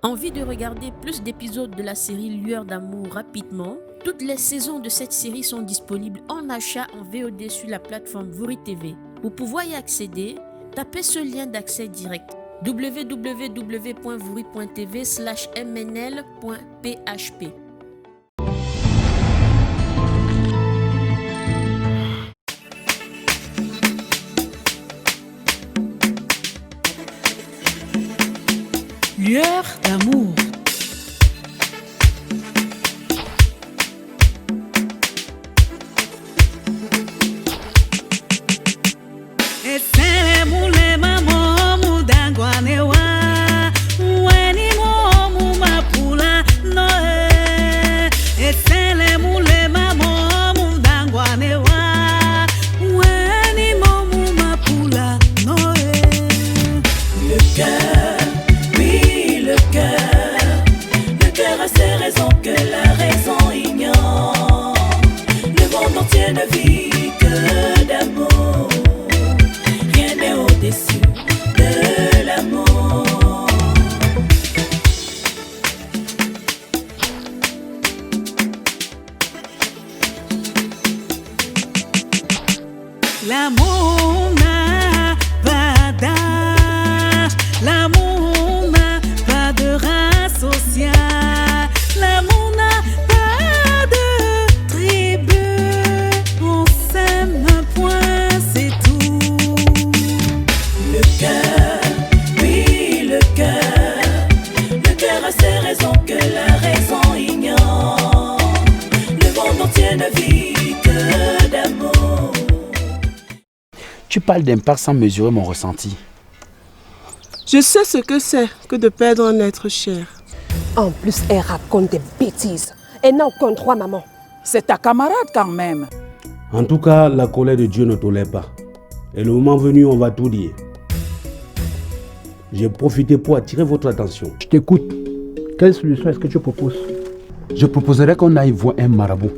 Envie de regarder plus d'épisodes de la série Lueur d'amour rapidement? Toutes les saisons de cette série sont disponibles en achat en VOD sur la plateforme Vuri TV. Pour pouvoir y accéder, tapez ce lien d'accès direct www.vuri.tv/mnl.php. Lueur d'amour. Ne vit que d'amour, rien n'est au-dessus de l'amour. L'amour n'a pas d'âge, l'amour n'a pas de race sociale, l'amour n'a pas de tribu. On s'aime un point, c'est tout. Le cœur, oui le cœur a ses raisons que la raison ignore. Le monde entier ne vit que d'amour. Tu parles d'impact sans mesurer mon ressenti. Je sais ce que c'est que de perdre un être cher. En plus, elle raconte des bêtises. Elle n'a aucun droit, maman. C'est ta camarade quand même. En tout cas, la colère de Dieu ne tolère pas. Et le moment venu, on va tout dire. J'ai profité pour attirer votre attention. Je t'écoute. Quelle solution est-ce que tu proposes? Je proposerais qu'on aille voir un marabout.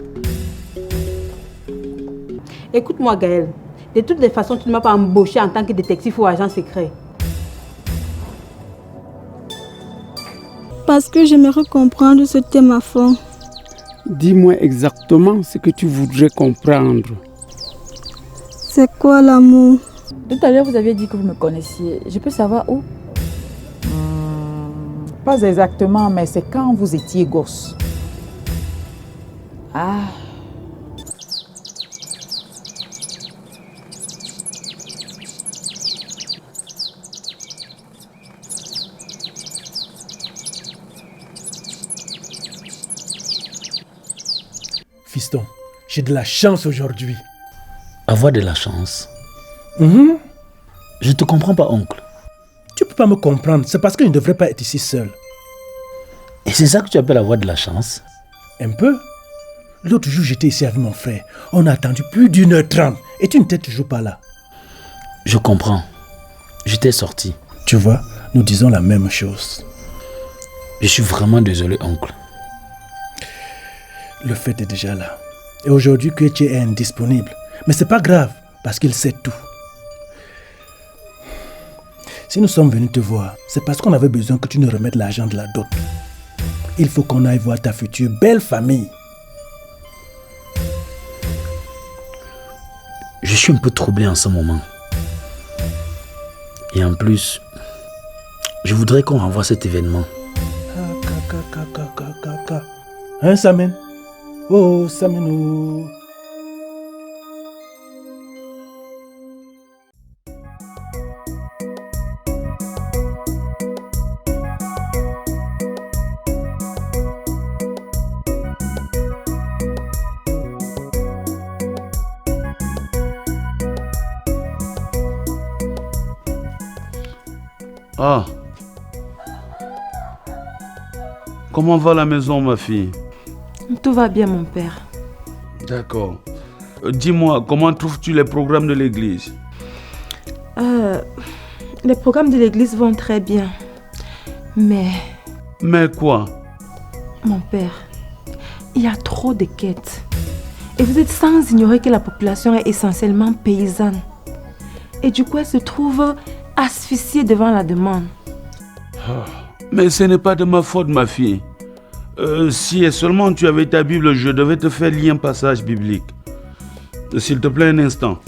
Écoute-moi Gaël, de toutes les façons, tu ne m'as pas embauché en tant que détective ou agent secret. Parce que j'aimerais comprendre ce thème à fond. Dis-moi exactement ce que tu voudrais comprendre. C'est quoi l'amour? Tout à l'heure, vous aviez dit que vous me connaissiez. Je peux savoir où? Pas exactement, mais c'est quand vous étiez gosse. Ah. Fiston, j'ai de la chance aujourd'hui. Avoir de la chance? Mm-hmm. Je te comprends pas, oncle. Tu peux pas me comprendre, c'est parce que je ne devrais pas être ici seul. Et c'est ça que tu appelles avoir de la chance? Un peu. L'autre jour, j'étais ici avec mon frère. On a attendu plus d'1h30 et tu n'étais toujours pas là. Je comprends. J'étais sorti. Tu vois, nous disons la même chose. Je suis vraiment désolé, oncle. Le fait est déjà là. Et aujourd'hui, Kweche est indisponible. Mais c'est pas grave, parce qu'il sait tout. Si nous sommes venus te voir, c'est parce qu'on avait besoin que tu nous remettes l'argent de la dot. Il faut qu'on aille voir ta future belle famille. Je suis un peu troublé en ce moment. Et en plus, je voudrais qu'on renvoie cet événement. Hein, Samen? Oh, Sameno. Ah. Comment va la maison, ma fille? Tout va bien, mon père. D'accord. Dis-moi, comment trouves-tu les programmes de l'église? Les programmes de l'église vont très bien. Mais quoi? Mon père, il y a trop de quêtes. Et vous êtes sans ignorer que la population est essentiellement paysanne. Et du coup, elle se trouve asphyxiée devant la demande. Mais ce n'est pas de ma faute, ma fille. Si et seulement tu avais ta Bible, je devais te faire lire un passage biblique. S'il te plaît, un instant.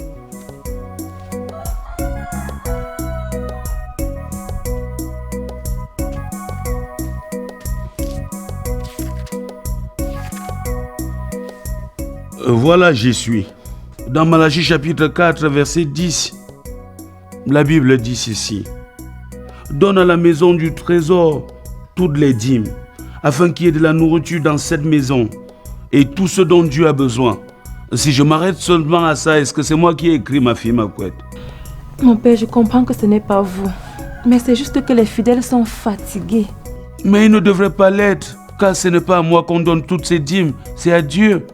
Voilà, j'y suis. Dans Malachie chapitre 4, verset 10, la Bible dit ceci. Donne à la maison du trésor toutes les dîmes, afin qu'il y ait de la nourriture dans cette maison et tout ce dont Dieu a besoin. Si je m'arrête seulement à ça, est-ce que c'est moi qui ai écrit, ma fille, ma couette? Mon père, je comprends que ce n'est pas vous. Mais c'est juste que les fidèles sont fatigués. Mais ils ne devraient pas l'être, car ce n'est pas à moi qu'on donne toutes ces dîmes, c'est à Dieu.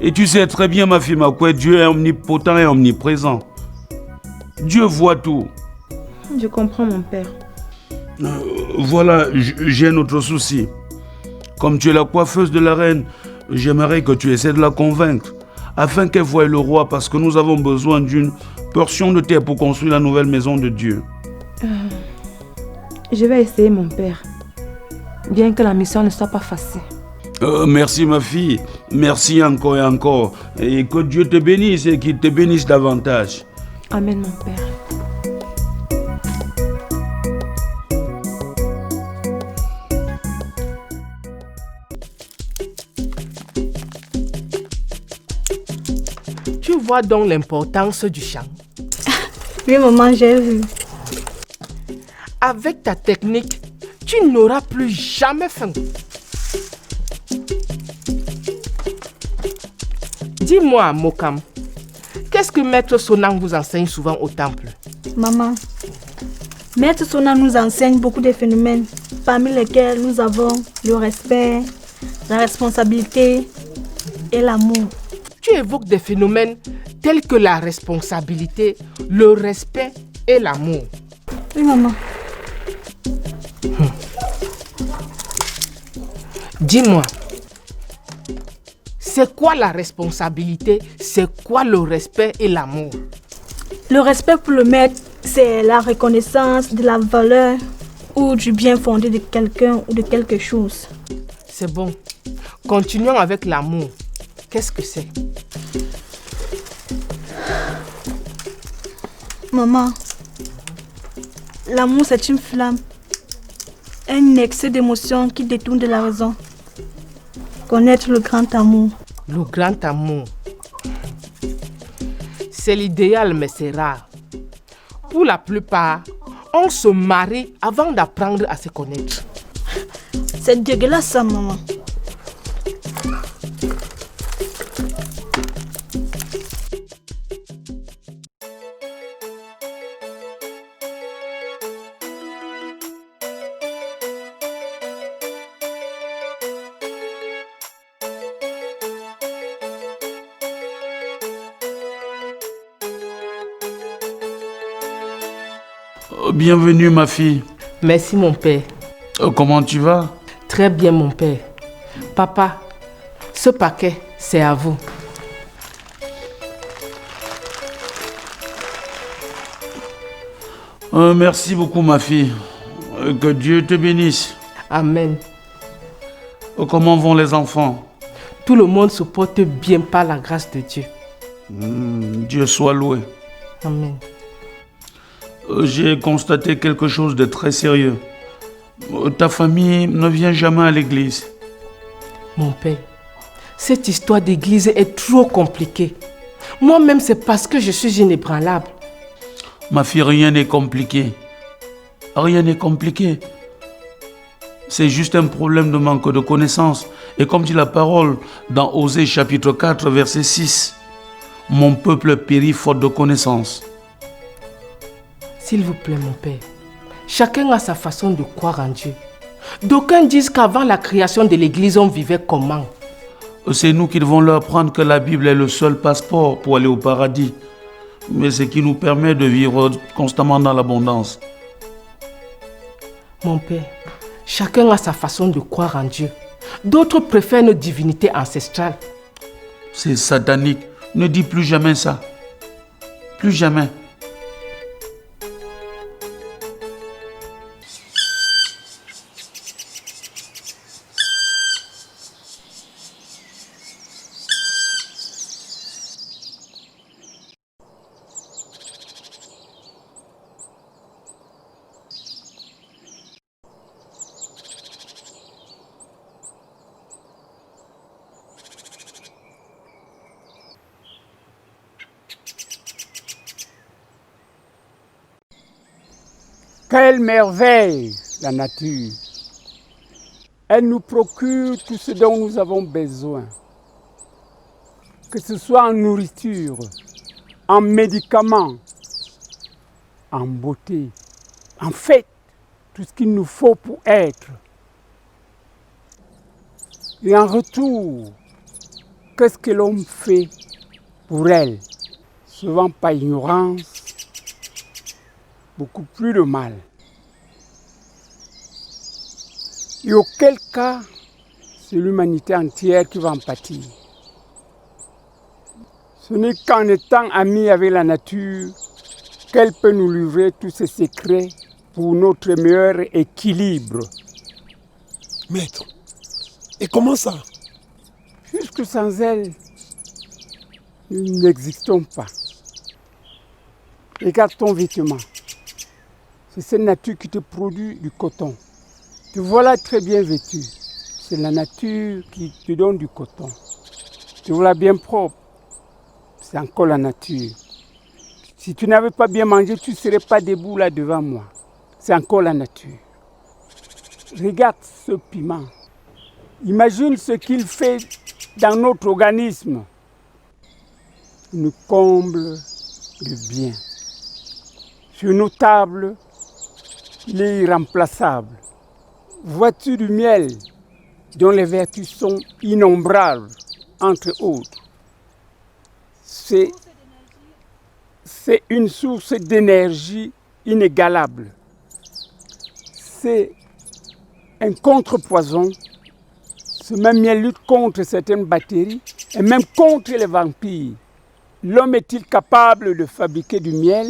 Et tu sais très bien, ma fille, ma couette, Dieu est omnipotent et omniprésent. Dieu voit tout. Je comprends, mon père. Voilà, j'ai un autre souci. Comme tu es la coiffeuse de la reine, j'aimerais que tu essaies de la convaincre, afin qu'elle voie le roi, parce que nous avons besoin d'une portion de terre pour construire la nouvelle maison de Dieu. Je vais essayer, mon père, bien que la mission ne soit pas facile. Merci, ma fille. Merci encore et encore. Et que Dieu te bénisse et qu'il te bénisse davantage. Amen, mon père. Tu vois donc l'importance du chant. Oui, maman, j'ai vu. Avec ta technique, tu n'auras plus jamais faim. Dis-moi, Mokam, qu'est-ce que Maître Sonang vous enseigne souvent au temple? Maman, Maître Sonang nous enseigne beaucoup de phénomènes, parmi lesquels nous avons le respect, la responsabilité et l'amour. Tu évoques des phénomènes tels que la responsabilité, le respect et l'amour. Oui, maman. Dis-moi, c'est quoi la responsabilité? C'est quoi le respect et l'amour? Le respect pour le maître, c'est la reconnaissance de la valeur ou du bien fondé de quelqu'un ou de quelque chose. C'est bon. Continuons avec l'amour. Qu'est-ce que c'est? Maman, l'amour c'est une flamme, un excès d'émotion qui détourne de la raison. Connaître le grand amour. Le grand amour. C'est l'idéal, mais c'est rare. Pour la plupart, on se marie avant d'apprendre à se connaître. C'est dégueulasse ça, maman. Bienvenue, ma fille. Merci, mon père. Comment tu vas? Très bien, mon père. Papa, ce paquet, c'est à vous. Merci beaucoup, ma fille. Que Dieu te bénisse. Amen. Comment vont les enfants? Tout le monde se porte bien par la grâce de Dieu. Dieu soit loué. Amen. J'ai constaté quelque chose de très sérieux. Ta famille ne vient jamais à l'église. Mon père, cette histoire d'église est trop compliquée. Moi-même, c'est parce que je suis inébranlable. Ma fille, rien n'est compliqué. Rien n'est compliqué. C'est juste un problème de manque de connaissance. Et comme dit la parole dans Osée chapitre 4, verset 6, « Mon peuple périt faute de connaissance. » S'il vous plaît, mon père, chacun a sa façon de croire en Dieu. D'aucuns disent qu'avant la création de l'église, on vivait comment? C'est nous qui devons leur apprendre que la Bible est le seul passeport pour aller au paradis. Mais ce qui nous permet de vivre constamment dans l'abondance. Mon père, chacun a sa façon de croire en Dieu. D'autres préfèrent nos divinités ancestrales. C'est satanique. Ne dis plus jamais ça. Plus jamais. Quelle merveille, la nature! Elle nous procure tout ce dont nous avons besoin. Que ce soit en nourriture, en médicaments, en beauté. En fait, tout ce qu'il nous faut pour être. Et en retour, qu'est-ce que l'homme fait pour elle? Souvent par ignorance, beaucoup plus de mal. Et auquel cas, c'est l'humanité entière qui va en pâtir. Ce n'est qu'en étant amis avec la nature qu'elle peut nous livrer tous ses secrets pour notre meilleur équilibre. Maître, et comment ça? Puisque sans elle, nous n'existons pas. Regarde ton vêtement. C'est cette nature qui te produit du coton. Te voilà très bien vêtu. C'est la nature qui te donne du coton. Te voilà bien propre. C'est encore la nature. Si tu n'avais pas bien mangé, tu ne serais pas debout là devant moi. C'est encore la nature. Regarde ce piment. Imagine ce qu'il fait dans notre organisme. Il nous comble de bien. Sur nos tables, il est irremplaçable. Vois-tu du miel dont les vertus sont innombrables, entre autres. C'est une source d'énergie inégalable. C'est un contrepoison. Ce même miel lutte contre certaines bactéries et même contre les vampires. L'homme est-il capable de fabriquer du miel?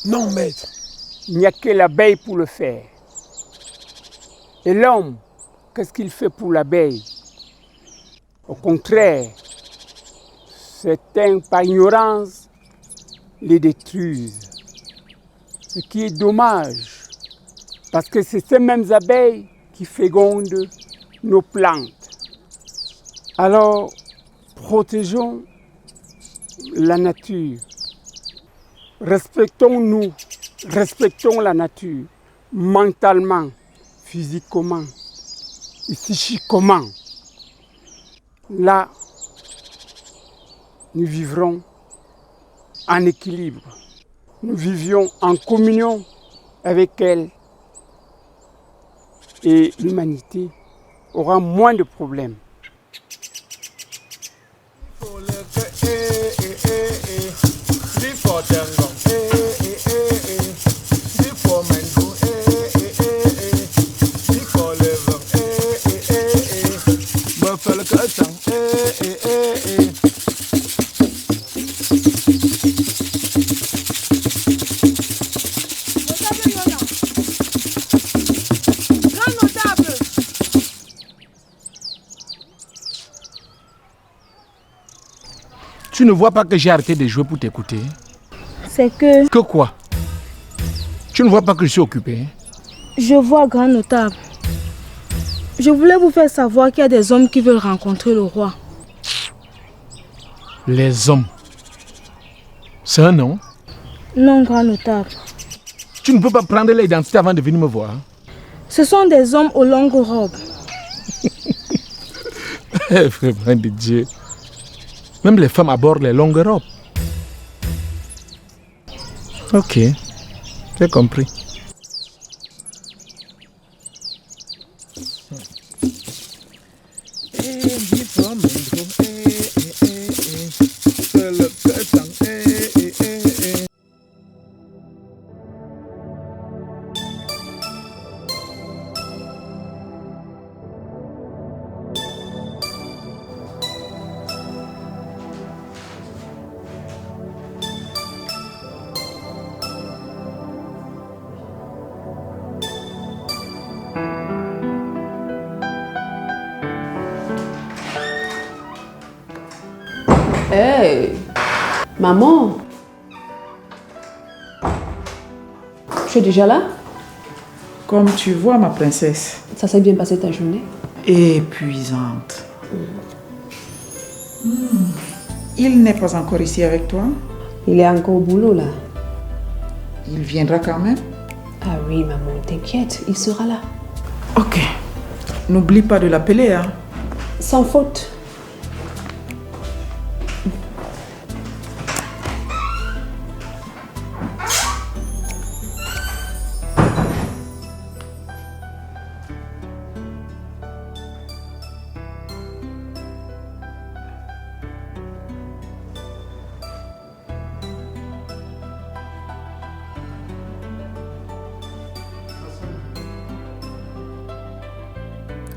Non, maître. Il n'y a que l'abeille pour le faire. Et l'homme, qu'est-ce qu'il fait pour l'abeille? Au contraire, certains, par ignorance, les détruisent. Ce qui est dommage, parce que c'est ces mêmes abeilles qui fécondent nos plantes. Alors, protégeons la nature. Respectons-nous, respectons la nature, mentalement, physiquement, et psychiquement. Là, nous vivrons en équilibre. Nous vivions en communion avec elle. Et l'humanité aura moins de problèmes. Tu ne vois pas que j'ai arrêté de jouer pour t'écouter? C'est que... Que quoi? Tu ne vois pas que je suis occupé? Je vois grand notable. Je voulais vous faire savoir qu'il y a des hommes qui veulent rencontrer le roi. Les hommes? C'est un nom? Non, grand notable. Tu ne peux pas prendre l'identité avant de venir me voir? Ce sont des hommes aux longues robes. Vraiment de Dieu. Même les femmes abordent les longues robes. Ok, j'ai compris. Hey, maman, tu es déjà là? Comme tu vois, ma princesse. Ça s'est bien passé ta journée? Épuisante. Il n'est pas encore ici avec toi? Il est encore au boulot là. Il viendra quand même? Ah oui, maman, t'inquiète, il sera là. Ok. N'oublie pas de l'appeler, hein. Sans faute.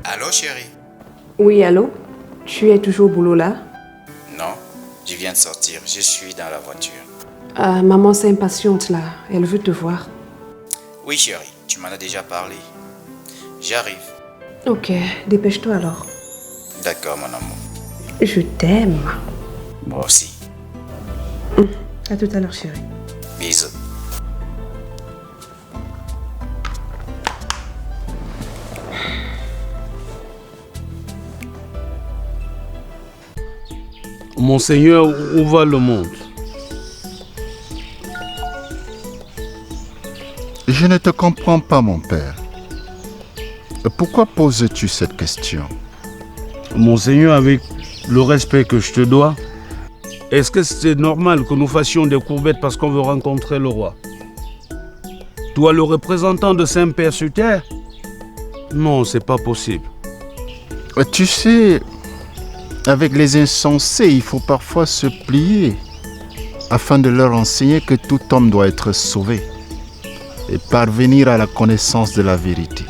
Allô, chérie? Oui, allô? Tu es toujours au boulot là? Non, je viens de sortir. Je suis dans la voiture. Ah, maman s'impatiente là. Elle veut te voir. Oui, chérie, tu m'en as déjà parlé. J'arrive. Ok, dépêche-toi alors. D'accord, mon amour. Je t'aime. Moi aussi. À tout à l'heure, chérie. Bisous. Monseigneur, où va le monde? Je ne te comprends pas, mon père. Pourquoi poses-tu cette question? Monseigneur, avec le respect que je te dois, est-ce que c'est normal que nous fassions des courbettes parce qu'on veut rencontrer le roi? Toi, le représentant de Saint-Père sur terre? Non, c'est pas possible. Tu sais, avec les insensés, il faut parfois se plier afin de leur enseigner que tout homme doit être sauvé et parvenir à la connaissance de la vérité.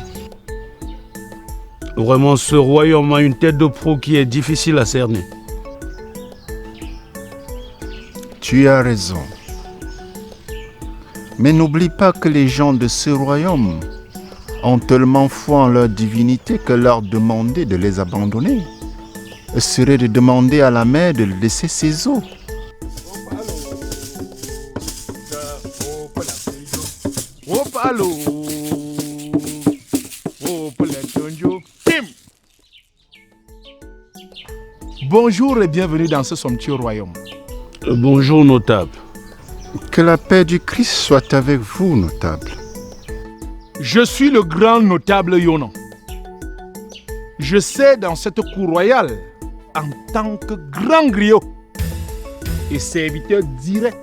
Vraiment, ce royaume a une tête de proue qui est difficile à cerner. Tu as raison. Mais n'oublie pas que les gens de ce royaume ont tellement foi en leur divinité que leur demander de les abandonner serait de demander à la mer de laisser ses eaux. Bonjour et bienvenue dans ce somptueux royaume. Bonjour, notable. Que la paix du Christ soit avec vous, notable. Je suis le grand notable Yonan. Je sais dans cette cour royale en tant que grand griot et serviteur direct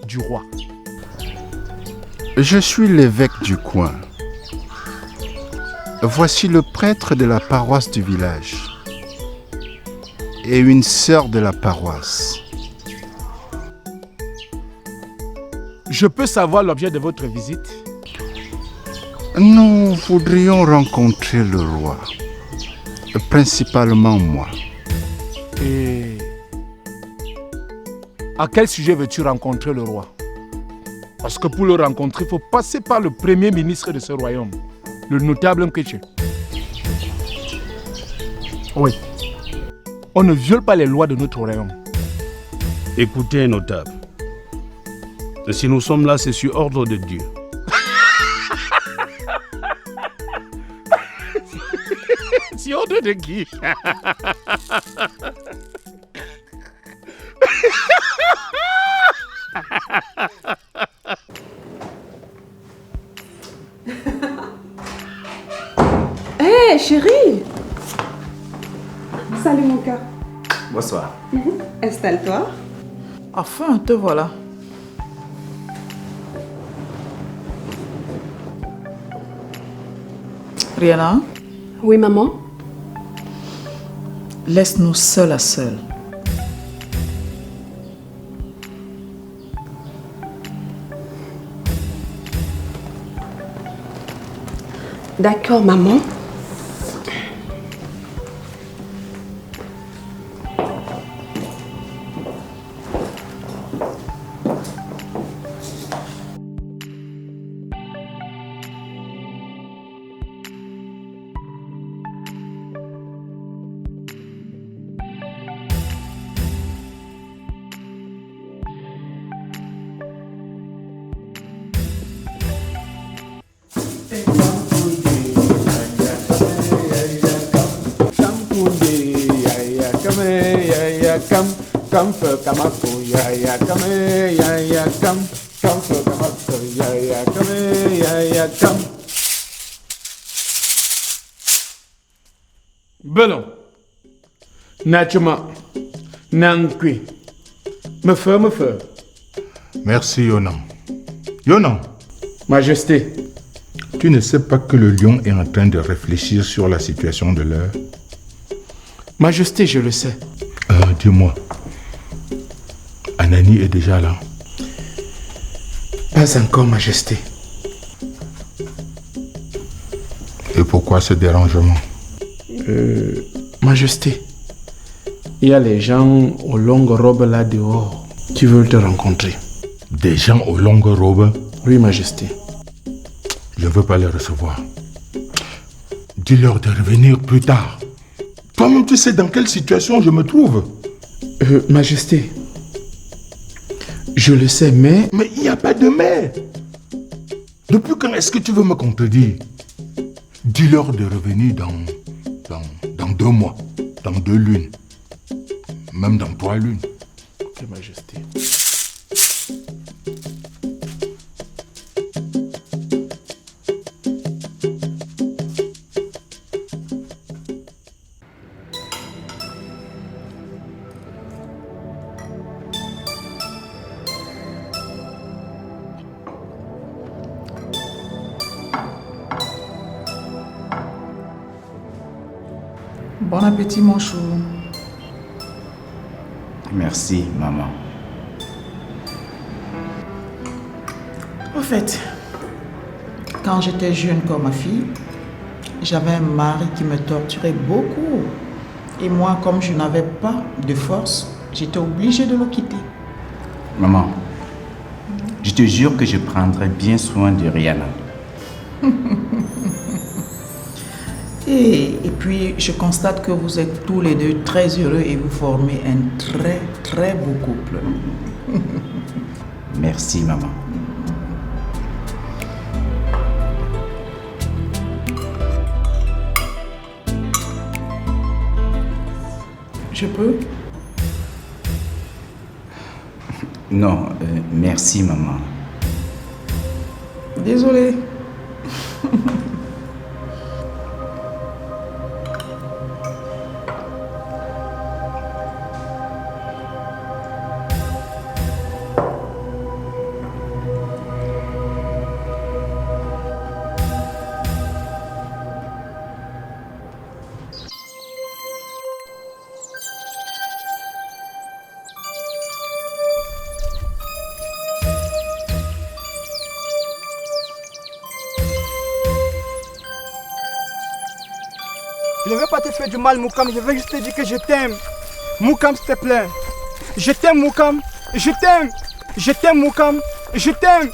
du roi. Je suis l'évêque du coin. Voici le prêtre de la paroisse du village et une sœur de la paroisse. Je peux savoir l'objet de votre visite? Nous voudrions rencontrer le roi, principalement moi. Et à quel sujet veux-tu rencontrer le roi? Parce que pour le rencontrer, il faut passer par le premier ministre de ce royaume, le notable Mkeche. Oui. On ne viole pas les lois de notre royaume. Écoutez, notable. Si nous sommes là, c'est sur ordre de Dieu. Sur ordre de qui? Hé, chérie! Salut, mon cœur. Bonsoir. Installe-toi. Enfin, te voilà. Rihanna? Oui, maman? Laisse-nous seul à seul. D'accord, maman. Come for Kamako, ya ya, come ya ya, come for Kamako, ya ya, come ya Ayakam. Belon. Nachuma. Nankui. Me feu. Merci, Yonan. Yonan. Majesté. Tu ne sais pas que le lion est en train de réfléchir sur la situation de l'heure? Majesté, je le sais. Dis-moi. Anani est déjà là? Pas encore, Majesté. Et pourquoi ce dérangement? Majesté, il y a les gens aux longues robes là dehors qui veulent te rencontrer. Des gens aux longues robes? Oui, Majesté. Je ne veux pas les recevoir. Dis-leur de revenir plus tard. Toi-même, tu sais dans quelle situation je me trouve. Majesté, je le sais, mais... Mais il n'y a pas de mais. Depuis quand est-ce que tu veux me contredire? Dis-leur de revenir dans 2 mois, dans 2 lunes, même dans 3 lunes. Ok, Majesté. Bon appétit, mon chou. Merci, maman. Au fait, quand j'étais jeune comme ma fille, j'avais un mari qui me torturait beaucoup. Et moi, comme je n'avais pas de force, j'étais obligée de le quitter. Maman, je te jure que je prendrai bien soin de Rihanna. Et puis, je constate que vous êtes tous les deux très heureux et vous formez un très, très beau couple. Merci, maman. Je peux? Non, merci, maman. Désolée. Je ne veux pas te faire du mal, Moukam. Je veux juste te dire que je t'aime. Moukam, s'il te plaît. Je t'aime, Moukam. Je t'aime. Je t'aime, Moukam. Je t'aime.